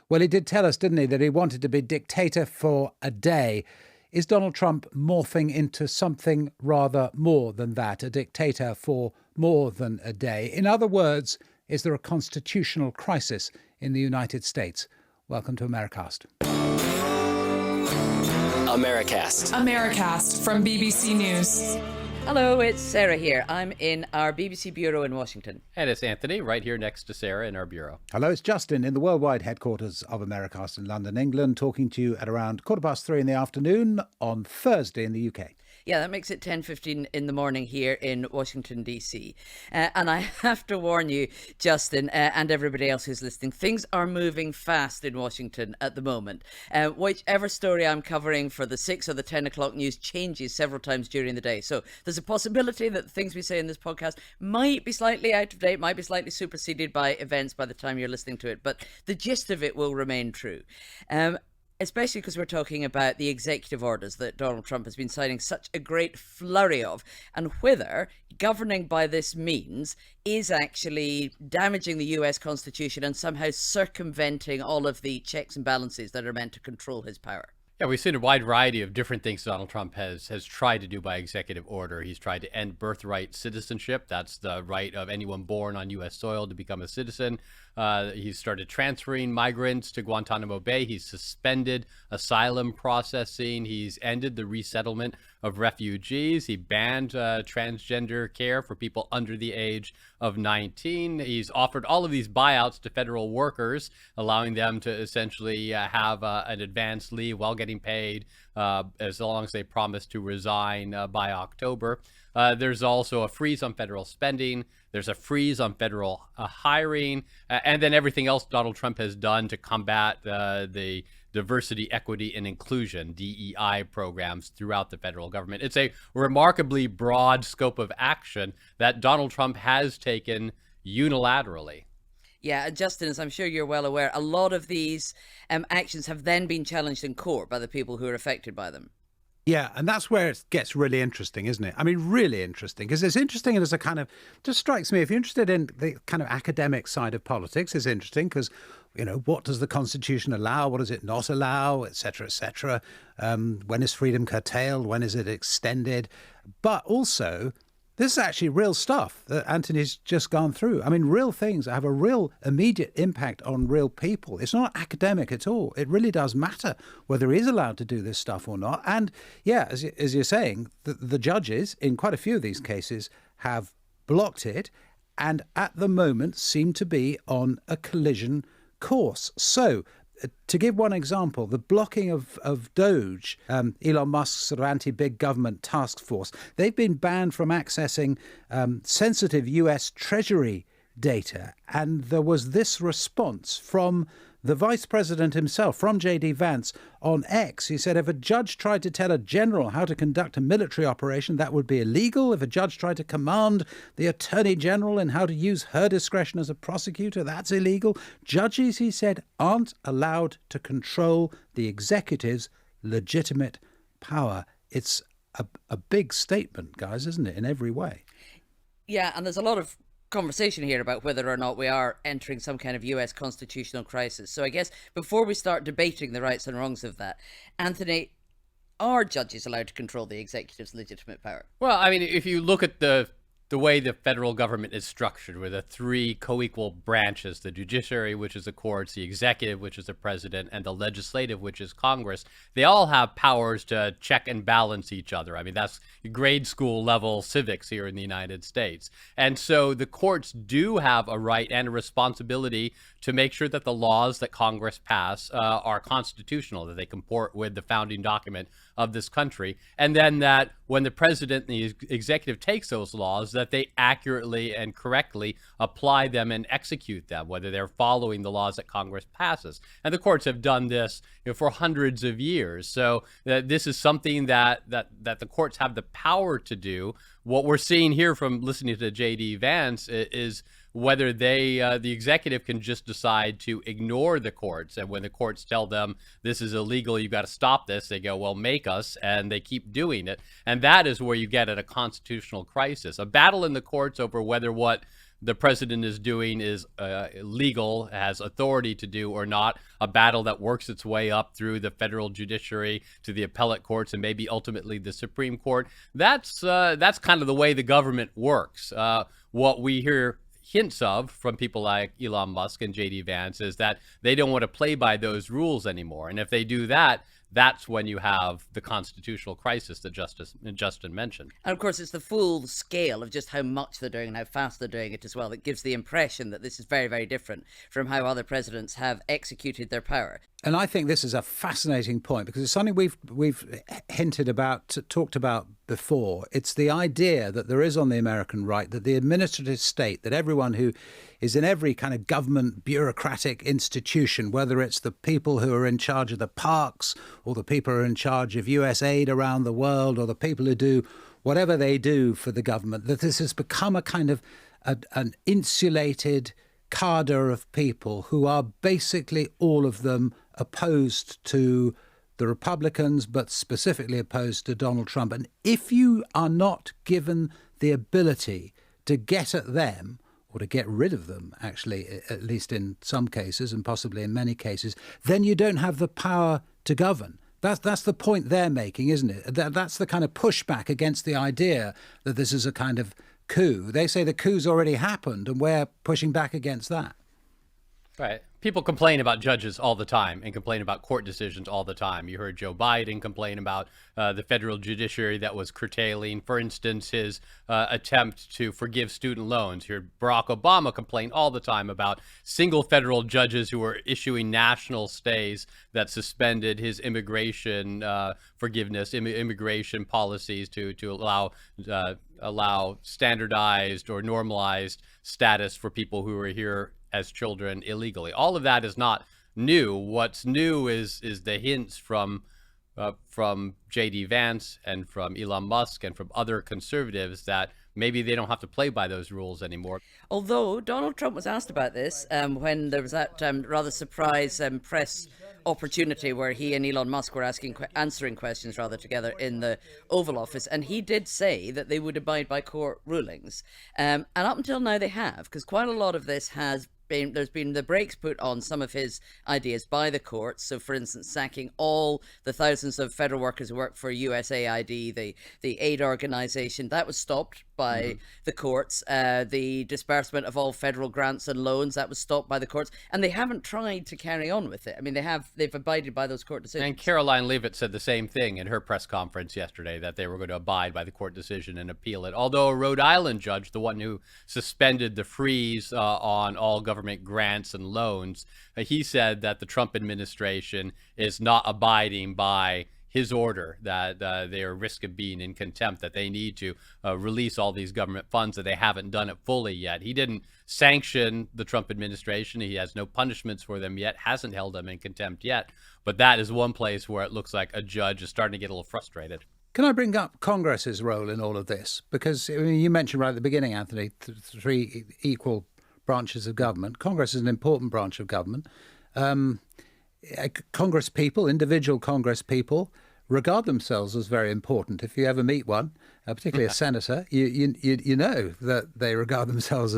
Well, he did tell us, didn't he, that he wanted to be dictator for a day. Is Donald Trump morphing into something rather more than that, a dictator for more than a day? In other words, is there a constitutional crisis in the United States? Welcome to Americast. Americast from BBC News. Hello, it's Sarah here. I'm in our BBC bureau in Washington. And it's Anthony, right here next to Sarah in our bureau. Hello, it's Justin in the worldwide headquarters of Americast in London, England, talking to you at around 3:15 in the afternoon on Thursday in the UK. Yeah, that makes it 10:15 in the morning here in Washington, D.C. And I have to warn you, Justin, and everybody else who's listening, things are moving fast in Washington at the moment. Whichever story I'm covering for the 6 or the 10 o'clock news changes several times during the day. So there's a possibility that the things we say in this podcast might be slightly out of date, might be slightly superseded by events by the time you're listening to it. But the gist of it will remain true. Especially because we're talking about the executive orders that Donald Trump has been signing such a great flurry of, and whether governing by this means is actually damaging the US Constitution and somehow circumventing all of the checks and balances that are meant to control his power. Yeah, we've seen a wide variety of different things Donald Trump has tried to do by executive order. He's tried to end birthright citizenship. That's the right of anyone born on U.S. soil to become a citizen. He's started transferring migrants to Guantanamo Bay. He's suspended asylum processing. He's ended the resettlement of refugees. He banned transgender care for people under the age of 19. He's offered all of these buyouts to federal workers, allowing them to essentially have an advanced leave while getting paid as long as they promise to resign by October. There's also a freeze on federal spending. There's a freeze on federal hiring, and then everything else Donald Trump has done to combat the diversity, equity, and inclusion, DEI programs throughout the federal government. It's a remarkably broad scope of action that Donald Trump has taken unilaterally. Yeah, Justin, as I'm sure you're well aware, a lot of these actions have then been challenged in court by the people who are affected by them. Yeah, and that's where it gets really interesting, isn't it? I mean, really interesting, because it's interesting as a kind of, just strikes me, if you're interested in the kind of academic side of politics, it's interesting because, you know, what does the Constitution allow? What does it not allow, et cetera, et cetera? When is freedom curtailed? When is it extended? But also, this is actually real stuff that Anthony's just gone through. I mean, real things that have a real immediate impact on real people. It's not academic at all. It really does matter whether he is allowed to do this stuff or not. And yeah, as you're saying, the judges in quite a few of these cases have blocked it and at the moment seem to be on a collision course. So to give one example, the blocking of Doge, Elon Musk's sort of anti-big government task force, they've been banned from accessing sensitive US Treasury data. And there was this response from the vice president himself, from J.D. Vance, on X. He said if a judge tried to tell a general how to conduct a military operation, that would be illegal. If a judge tried to command the attorney general in how to use her discretion as a prosecutor, that's illegal. Judges, he said, aren't allowed to control the executive's legitimate power. It's a big statement, guys, isn't it, in every way? Yeah, and there's a lot of conversation here about whether or not we are entering some kind of US constitutional crisis. So I guess before we start debating the rights and wrongs of that, Anthony, are judges allowed to control the executive's legitimate power? Well, I mean, if you look at the way the federal government is structured with the three co-equal branches, the judiciary, which is the courts, the executive, which is the president, and the legislative, which is Congress, they all have powers to check and balance each other. I mean, that's grade school level civics here in the United States. And so the courts do have a right and a responsibility to make sure that the laws that Congress pass are constitutional, that they comport with the founding document of this country, and then that when the president and the executive takes those laws, that they accurately and correctly apply them and execute them, whether they're following the laws that Congress passes. And the courts have done this, for hundreds of years. So this is something that the courts have the power to do. What we're seeing here from listening to J.D. Vance is whether the executive can just decide to ignore the courts. And when the courts tell them this is illegal, you've got to stop this, they go, well, make us, and they keep doing it. And that is where you get at a constitutional crisis, a battle in the courts over whether what the president is doing is legal, has authority to do or not, a battle that works its way up through the federal judiciary to the appellate courts and maybe ultimately the Supreme Court. That's kind of the way the government works. What we hear hints of from people like Elon Musk and J.D. Vance is that they don't want to play by those rules anymore. And if they do that, that's when you have the constitutional crisis that Justin mentioned. And of course, it's the full scale of just how much they're doing and how fast they're doing it as well that gives the impression that this is very, very different from how other presidents have executed their power. And I think this is a fascinating point because it's something we've hinted about, talked about before. It's the idea that there is on the American right that the administrative state, that everyone who is in every kind of government bureaucratic institution, whether it's the people who are in charge of the parks or the people who are in charge of US aid around the world or the people who do whatever they do for the government, that this has become a kind of an insulated cadre of people who are basically all of them opposed to the Republicans, but specifically opposed to Donald Trump. And if you are not given the ability to get at them, or to get rid of them, actually, at least in some cases and possibly in many cases, then you don't have the power to govern. That's the point they're making, isn't it? That's the kind of pushback against the idea that this is a kind of coup. They say the coup's already happened, and we're pushing back against that. Right. People complain about judges all the time and complain about court decisions all the time. You heard Joe Biden complain about the federal judiciary that was curtailing, for instance, his attempt to forgive student loans. You heard Barack Obama complain all the time about single federal judges who were issuing national stays that suspended his immigration forgiveness, immigration policies to allow standardized or normalized status for people who were here as children illegally. All of that is not new. What's new is the hints from J.D. Vance and from Elon Musk and from other conservatives that maybe they don't have to play by those rules anymore. Although Donald Trump was asked about this when there was that rather surprise press opportunity where he and Elon Musk were answering questions rather together in the Oval Office, and he did say that they would abide by court rulings. And up until now they have, because quite a lot of this there's been the brakes put on some of his ideas by the courts. So, for instance, sacking all the thousands of federal workers who work for USAID, the aid organization, that was stopped by the courts. The disbursement of all federal grants and loans, that was stopped by the courts. And they haven't tried to carry on with it. I mean, they've abided by those court decisions. And Caroline Leavitt said the same thing in her press conference yesterday, that they were going to abide by the court decision and appeal it. Although a Rhode Island judge, the one who suspended the freeze on all government grants and loans, he said that the Trump administration is not abiding by his order, that they are at risk of being in contempt, that they need to release all these government funds, that they haven't done it fully yet. He didn't sanction the Trump administration. He has no punishments for them yet, hasn't held them in contempt yet. But that is one place where it looks like a judge is starting to get a little frustrated. Can I bring up Congress's role in all of this? Because you mentioned right at the beginning, Anthony, three equal branches of government. Congress is an important branch of government. Congress people, individual Congress people, regard themselves as very important. If you ever meet one, particularly a senator, you know that they regard themselves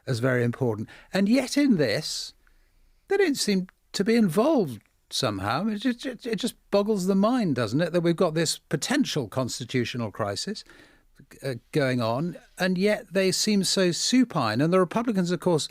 as very important. And yet in this, they don't seem to be involved somehow. It just boggles the mind, doesn't it, that we've got this potential constitutional crisis going on, and yet they seem so supine. And the Republicans, of course,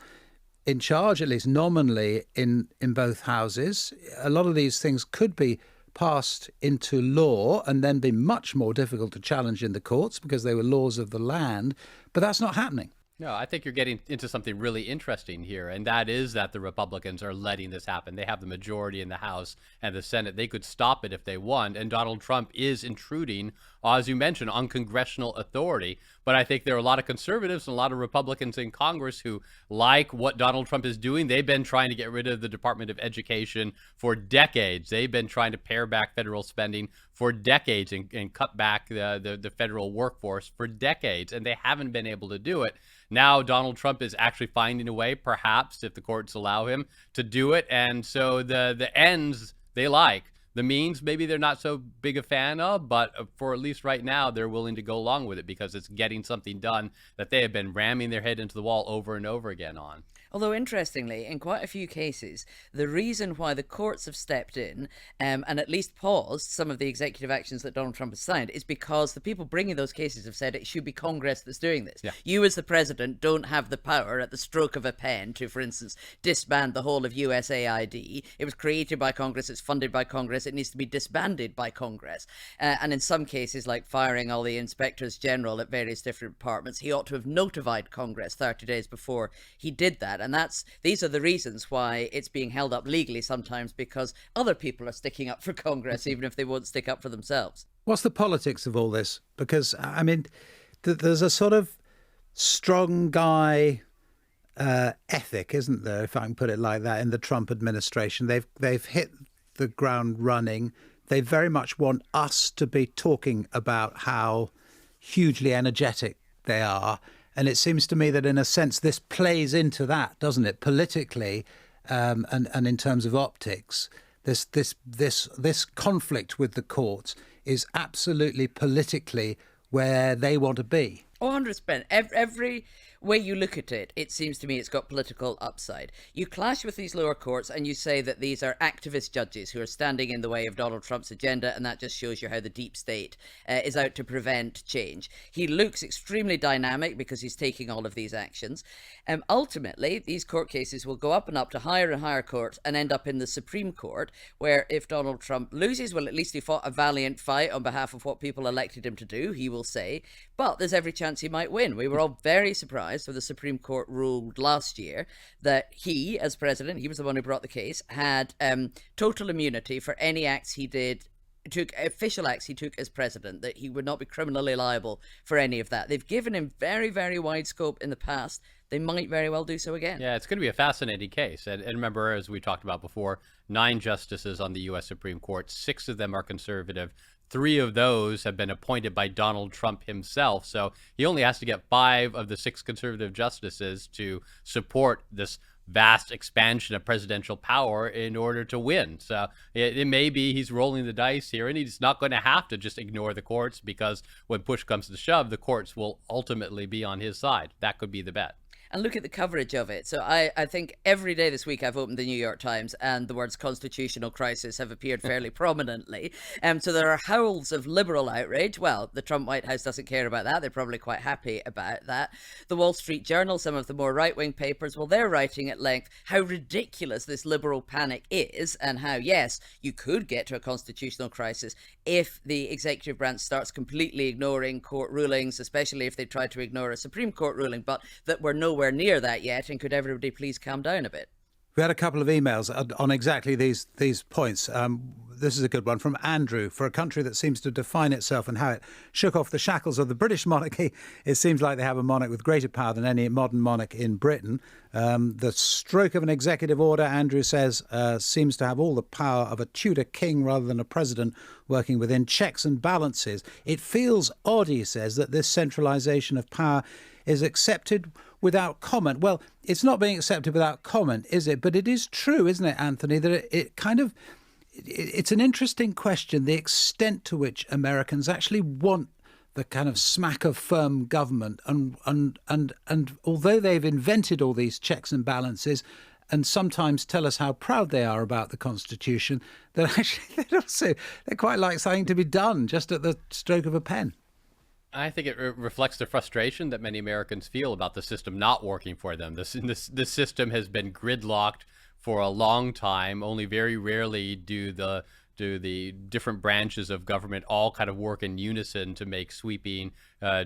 in charge, at least nominally, in both houses. A lot of these things could be passed into law and then be much more difficult to challenge in the courts because they were laws of the land. But that's not happening. No, I think you're getting into something really interesting here, and that is that the Republicans are letting this happen. They have the majority in the House and the Senate. They could stop it if they want, and Donald Trump is intruding, as you mentioned, on congressional authority. But I think there are a lot of conservatives and a lot of Republicans in Congress who like what Donald Trump is doing. They've been trying to get rid of the Department of Education for decades. They've been trying to pare back federal spending for decades and cut back the federal workforce for decades, and they haven't been able to do it. Now Donald Trump is actually finding a way, perhaps if the courts allow him to do it. And so the ends they like, The means, maybe they're not so big a fan of, but for at least right now, they're willing to go along with it because it's getting something done that they have been ramming their head into the wall over and over again on. Although, interestingly, in quite a few cases, the reason why the courts have stepped in and at least paused some of the executive actions that Donald Trump has signed is because the people bringing those cases have said it should be Congress that's doing this. Yeah. You, as the president, don't have the power at the stroke of a pen to, for instance, disband the whole of USAID. It was created by Congress, it's funded by Congress, it needs to be disbanded by Congress. And in some cases, like firing all the inspectors general at various different departments, he ought to have notified Congress 30 days before he did that. And these are the reasons why it's being held up legally sometimes, because other people are sticking up for Congress, even if they won't stick up for themselves. What's the politics of all this? Because, I mean, there's a sort of strong guy ethic, isn't there, if I can put it like that, in the Trump administration. They've hit the ground running. They very much want us to be talking about how hugely energetic they are. And it seems to me that, in a sense, this plays into that, doesn't it? Politically, and in terms of optics, this conflict with the courts is absolutely politically where they want to be. 100%. Every way you look at it, it seems to me it's got political upside. You clash with these lower courts and you say that these are activist judges who are standing in the way of Donald Trump's agenda, and that just shows you how the deep state is out to prevent change. He looks extremely dynamic because he's taking all of these actions. Ultimately, these court cases will go up and up to higher and higher courts and end up in the Supreme Court, where if Donald Trump loses, well, at least he fought a valiant fight on behalf of what people elected him to do, he will say, but there's every chance he might win. We were all very surprised when the Supreme Court ruled last year that he, as president, he was the one who brought the case, had total immunity for any acts he did, took official acts he took as president, that he would not be criminally liable for any of that. They've given him very, very wide scope in the past. They might very well do so again. Yeah, it's going to be a fascinating case. And remember, as we talked about before, 9 justices on the U.S. Supreme Court, 6 of them are conservative. 3 of those have been appointed by Donald Trump himself. So he only has to get 5 of the 6 conservative justices to support this vast expansion of presidential power in order to win. So it may be he's rolling the dice here, and he's not going to have to just ignore the courts, because when push comes to shove, the courts will ultimately be on his side. That could be the bet. And look at the coverage of it. So I think every day this week I've opened the New York Times and the words constitutional crisis have appeared fairly prominently. So there are howls of liberal outrage. Well, the Trump White House doesn't care about that. They're probably quite happy about that. The Wall Street Journal, some of the more right-wing papers, well, they're writing at length how ridiculous this liberal panic is, and how, yes, you could get to a constitutional crisis if the executive branch starts completely ignoring court rulings, especially if they try to ignore a Supreme Court ruling, but that we're nowhere near that yet. And could everybody please calm down a bit? We had a couple of emails on exactly these points. This is a good one from Andrew. For a country that seems to define itself and how it shook off the shackles of the British monarchy, it seems like they have a monarch with greater power than any modern monarch in Britain. The stroke of an executive order, Andrew says, seems to have all the power of a Tudor king rather than a president working within checks and balances. It feels odd, he says, that this centralisation of power is accepted without comment. Well, it's not being accepted without comment, is it? But it is true, isn't it, Anthony, that it kind of, it's an interesting question, the extent to which Americans actually want the kind of smack of firm government. And although they've invented all these checks and balances and sometimes tell us how proud they are about the Constitution, that actually they quite like something to be done just at the stroke of a pen. I think it reflects the frustration that many Americans feel about the system not working for them. This system has been gridlocked for a long time. Only very rarely do the different branches of government all kind of work in unison to make sweeping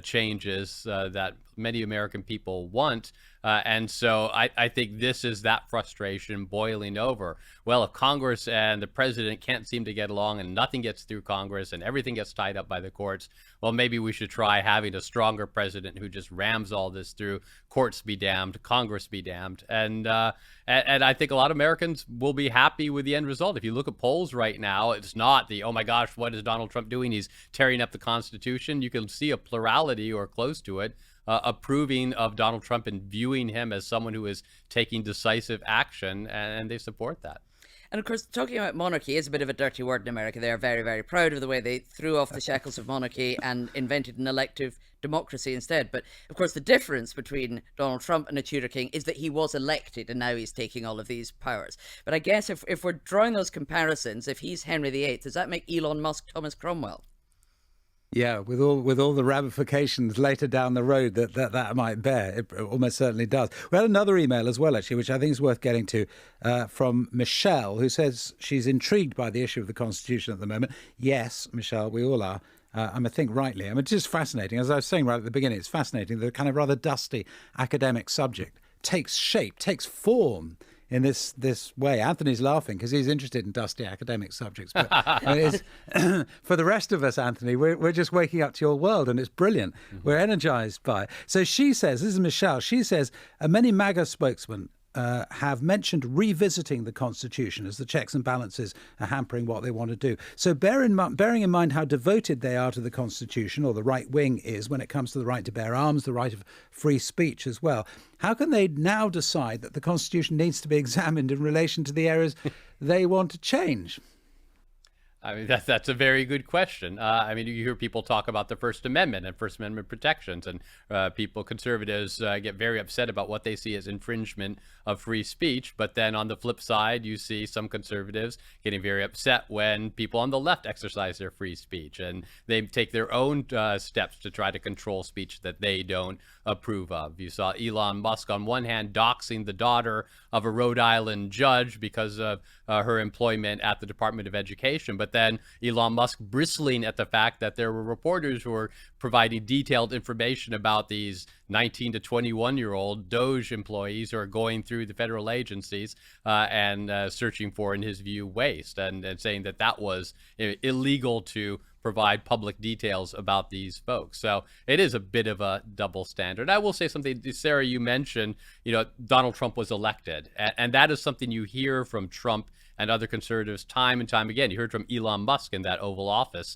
changes that many American people want. And so I think this is that frustration boiling over. Well, if Congress and the president can't seem to get along and nothing gets through Congress and everything gets tied up by the courts, well, maybe we should try having a stronger president who just rams all this through. Courts be damned, Congress be damned. And I think a lot of Americans will be happy with the end result. If you look at polls right now, it's not the, oh my gosh, what is Donald Trump doing? He's tearing up the Constitution. You can see a plurality or close to it approving of Donald Trump and viewing him as someone who is taking decisive action, and they support that. And of course, talking about monarchy is a bit of a dirty word in America. They are very, very proud of the way they threw off the shackles of monarchy and invented an elective democracy instead. But of course, the difference between Donald Trump and a Tudor king is that he was elected and now he's taking all of these powers. But I guess if we're drawing those comparisons, if he's Henry VIII, does that make Elon Musk Thomas Cromwell? Yeah, with all the ramifications later down the road that might bear, it almost certainly does. We had another email as well, actually, which I think is worth getting to, from Michelle, who says she's intrigued by the issue of the Constitution at the moment. Yes, Michelle, we all are. I think rightly. I mean, it's just fascinating. As I was saying right at the beginning, it's fascinating. The kind of rather dusty academic subject takes shape, takes form in this way. Anthony's laughing because he's interested in dusty academic subjects. But for the rest of us, Anthony, we're just waking up to your world, and it's brilliant. Mm-hmm. We're energized by it. So she says, this is Michelle, she says, many MAGA spokesmen have mentioned revisiting the Constitution as the checks and balances are hampering what they want to do. So bearing in mind how devoted they are to the Constitution, or the right wing is, when it comes to the right to bear arms, the right of free speech as well, how can they now decide that the Constitution needs to be examined in relation to the areas they want to change? I mean, that's a very good question. I mean, you hear people talk about the First Amendment and First Amendment protections, and conservatives get very upset about what they see as infringement of free speech. But then on the flip side, you see some conservatives getting very upset when people on the left exercise their free speech, and they take their own steps to try to control speech that they don't approve of. You saw Elon Musk on one hand doxing the daughter of a Rhode Island judge because of her employment at the Department of Education, but then Elon Musk bristling at the fact that there were reporters who were providing detailed information about these 19 to 21-year-old Doge employees who are going through the federal agencies and searching for, in his view, waste, and saying that that was illegal to provide public details about these folks. So it is a bit of a double standard. I will say something, Sarah, you mentioned, Donald Trump was elected, and that is something you hear from Trump and other conservatives time and time again. You heard from Elon Musk in that Oval Office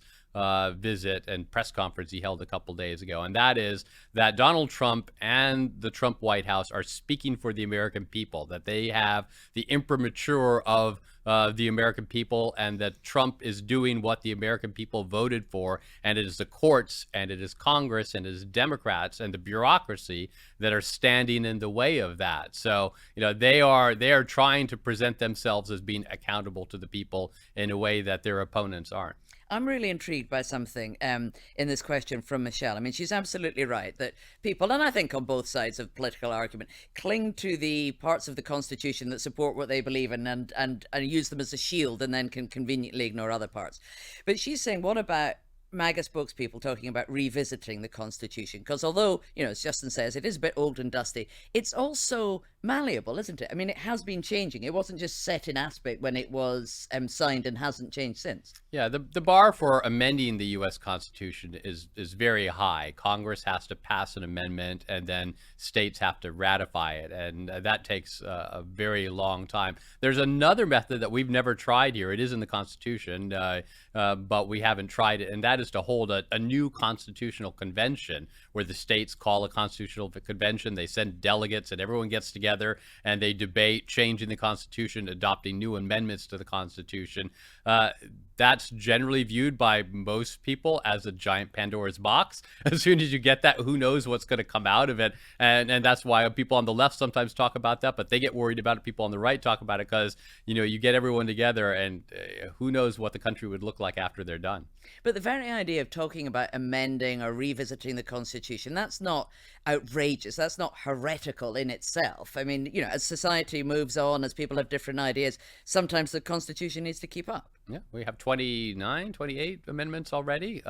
visit and press conference he held a couple days ago, and that is that Donald Trump and the Trump White House are speaking for the American people, that they have the imprimatur of the American people, and that Trump is doing what the American people voted for, and it is the courts, and it is Congress, and it is Democrats, and the bureaucracy that are standing in the way of that. So, they are trying to present themselves as being accountable to the people in a way that their opponents aren't. I'm really intrigued by something in this question from Michelle. I mean, she's absolutely right that people, and I think on both sides of the political argument, cling to the parts of the Constitution that support what they believe in and use them as a shield, and then can conveniently ignore other parts. But she's saying, what about MAGA spokespeople talking about revisiting the Constitution? Because although, as Justin says, it is a bit old and dusty, it's also malleable, isn't it? I mean, it has been changing. It wasn't just set in aspect when it was signed and hasn't changed since. Yeah, the bar for amending the U.S. Constitution is very high. Congress has to pass an amendment, and then states have to ratify it, and that takes a very long time. There's another method that we've never tried here. It is in the Constitution, but we haven't tried it, and that is to hold a new constitutional convention where the states call a constitutional convention. They send delegates, and everyone gets together, and they debate changing the Constitution, adopting new amendments to the Constitution. That's generally viewed by most people as a giant Pandora's box. As soon as you get that, who knows what's going to come out of it? And that's why people on the left sometimes talk about that, but they get worried about it. People on the right talk about it because, you get everyone together, and who knows what the country would look like after they're done. But the very idea of talking about amending or revisiting the Constitution, that's not outrageous. That's not heretical in itself. I mean, as society moves on, as people have different ideas, sometimes the Constitution needs to keep up. Yeah, we have 28 amendments already.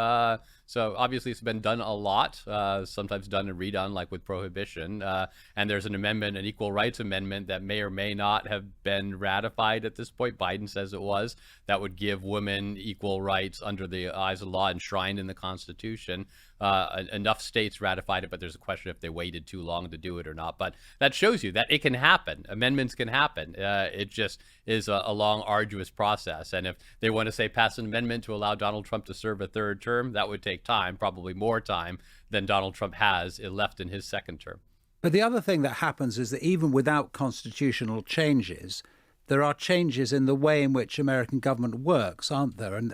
So obviously it's been done a lot, sometimes done and redone, like with prohibition. And there's an amendment, an equal rights amendment, that may or may not have been ratified at this point. Biden says it was. That would give women equal rights under the eyes of law enshrined in the Constitution. Enough states ratified it, but there's a question if they waited too long to do it or not. But that shows you that it can happen. Amendments can happen. It just is a long, arduous process. And if they want to say pass an amendment to allow Donald Trump to serve a third term, that would take time, probably more time than Donald Trump has left in his second term. But the other thing that happens is that even without constitutional changes, there are changes in the way in which American government works, aren't there? And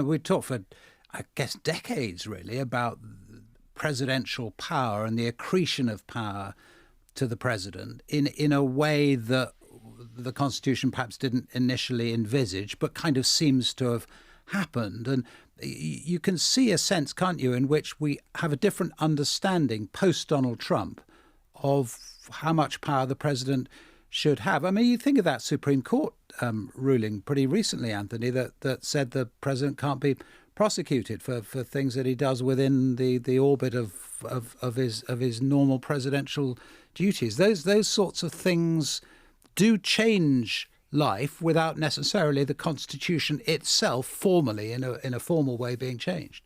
we've talked for, I guess, decades, really, about presidential power and the accretion of power to the president in a way that the Constitution perhaps didn't initially envisage, but kind of seems to have happened. And you can see a sense, can't you, in which we have a different understanding post-Donald Trump of how much power the president should have. I mean, you think of that Supreme Court ruling pretty recently, Anthony, that said the president can't be prosecuted for things that he does within the orbit of his normal presidential duties. Those sorts of things do change life without necessarily the Constitution itself formally in a formal way being changed.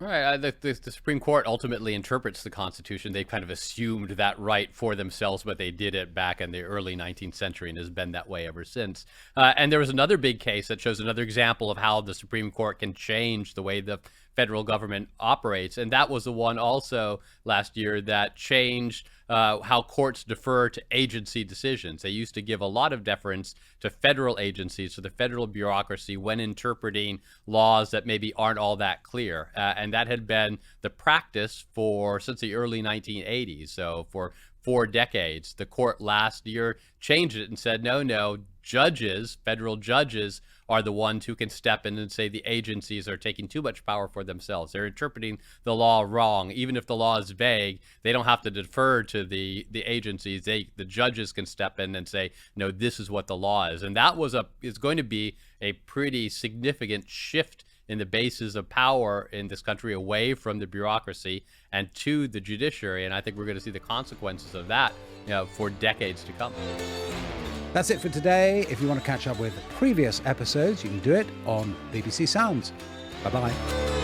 Right. The Supreme Court ultimately interprets the Constitution. They kind of assumed that right for themselves, but they did it back in the early 19th century and has been that way ever since. And there was another big case that shows another example of how the Supreme Court can change the way the federal government operates. And that was the one also last year that changed how courts defer to agency decisions. They used to give a lot of deference to federal agencies, to the federal bureaucracy, when interpreting laws that maybe aren't all that clear. And that had been the practice since the early 1980s. So for 4 decades, the court last year changed it and said, no, judges, federal judges, are the ones who can step in and say the agencies are taking too much power for themselves. They're interpreting the law wrong. Even if the law is vague, they don't have to defer to the agencies. The judges can step in and say, no, this is what the law is. And that is going to be a pretty significant shift in the basis of power in this country, away from the bureaucracy and to the judiciary. And I think we're going to see the consequences of that, for decades to come. That's it for today. If you want to catch up with previous episodes, you can do it on BBC Sounds. Bye-bye.